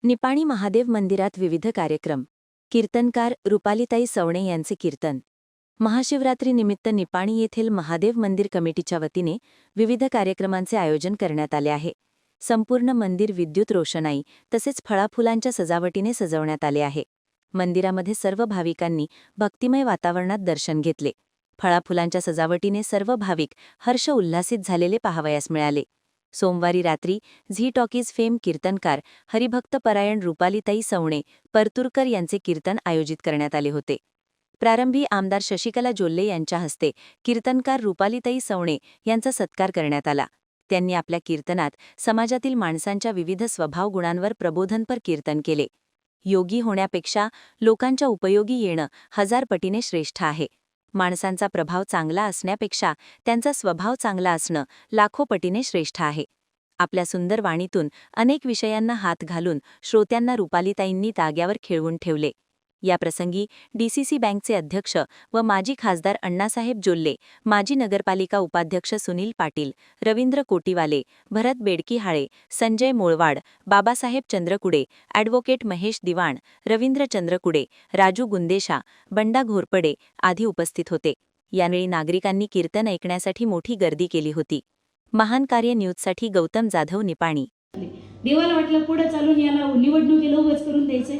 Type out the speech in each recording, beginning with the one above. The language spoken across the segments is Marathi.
निपाणी महादेव मंदिरात विविध कार्यक्रम. कीर्तनकार रुपालीताई सवणे यांचे कीर्तन. महाशिवरात्रीनिमित्त निपाणी येथील महादेव मंदिर कमिटीच्या वतीने विविध कार्यक्रमांचे आयोजन करण्यात आले आहे. संपूर्ण मंदिर विद्युत रोषणाई तसेच फळाफुलांच्या सजावटीने सजवण्यात आले आहे. मंदिरामध्ये सर्व भाविकांनी भक्तिमय वातावरणात दर्शन घेतले. फळाफुलांच्या सजावटीने सर्व भाविक हर्ष उल्हासित झालेले पाहावयास मिळाले. सोमवारी रात्री झी टॉकीज फेम कीर्तनकार हरिभक्तपरायण रुपालीताई सवणे परतुरकर यांचे कीर्तन आयोजित करण्यात आले होते. प्रारंभी आमदार शशिकला जोल्ले यांच्या हस्ते कीर्तनकार रुपालीताई सवणे यांचा सत्कार करण्यात आला. त्यांनी आपल्या कीर्तनात समाजातील माणसांच्या विविध स्वभाव गुणांवर प्रबोधनपर कीर्तन केले. योगी होण्यापेक्षा लोकांच्या उपयोगी येणं 1000 पटीने श्रेष्ठ आहे. माणसांचा प्रभाव चांगला असण्यापेक्षा त्यांचा स्वभाव चांगला असणं लाखो पटीने श्रेष्ठ आहे. आपल्या सुंदर वाणीतून अनेक विषयांना हात घालून श्रोत्यांना रुपालीताईंनी ताग्यावर खेळवून ठेवले. या प्रसंगी डीसीसी बँकचे अध्यक्ष व माजी खासदार अण्णासाहेब जोल्ले, माजी नगरपालिका उपाध्यक्ष सुनील पाटील, रवींद्र कोटीवाले, भरत बेडकीहाळे, संजय मोळवाड, बाबासाहेब चंद्रकुडे, ॲडव्होकेट महेश दिवाण, रवींद्र चंद्रकुडे, राजू गुंदेशा, बंडा घोरपडे आदी उपस्थित होते. यावेळी नागरिकांनी कीर्तन ऐकण्यासाठी मोठी गर्दी केली होती. महान कार्य न्यूजसाठी गौतम जाधव, निपाणी. देवाला वाटलं पुढे चालून याला निवडणुकीला उभंच करून द्यायचंय,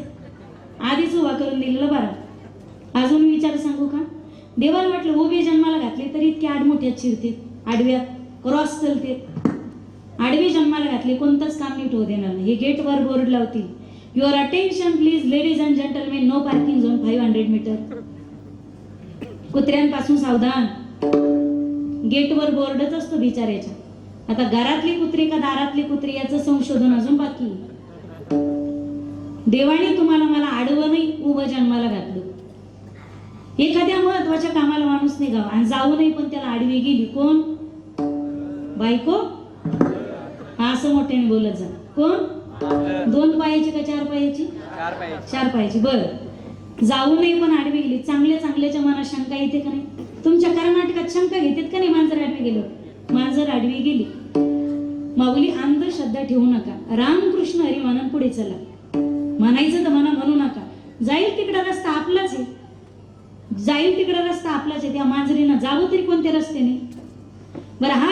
आधीच उभा करून दिलेलं बरं. अजून विचार सांगू का? देवाला वाटलं उभे जन्माला घातले तरी इतके आडमोठ्यात शिरते, आडव्यात क्रॉस चलते. आडवे जन्माला घातले कोणतंच काम नीट होऊ देणार नाही. हे गेटवर बोर्ड लावतील, your attention please ladies and gentlemen, no parking zone 500 metre. कुत्र्यांपासून सावधान. गेटवर बोर्डच असतो बिचाऱ्याच्या. आता घरातली कुत्री का दारातली कुत्री याचं संशोधन अजून बाकी. देवाने तुम्हाला मला आडवं नाही उभं जन्माला घातलं. एखाद्या महत्वाच्या कामाला माणूस निघावा आणि जाऊ नाही पण त्याला आडवी गेली. कोण? बायको. असं मोठ्याने बोलत जा. कोण? 2 पायाची का 4 पायाची? 4 पायाची. बरं, जाऊ नाही पण आडवी गेली. चांगल्या चांगल्याच्या मनात शंका येते का नाही? तुमच्या कर्नाटकात शंका घेतात का नाही? मांजर आडवी गेलं, मांजर आडवी गेली. माऊली अंधश्रद्धा ठेवू नका. रामकृष्ण हरी म्हणून पुढे चला. म्हणायचं तर म्हणू नका. जाईल तिकडा रस्ता आपलाच आहे, जाईल तिकडा रस्ता आपलाच आहे. त्या मांजरीनं जावं तरी कोणत्या रस्त्याने? बरं, हा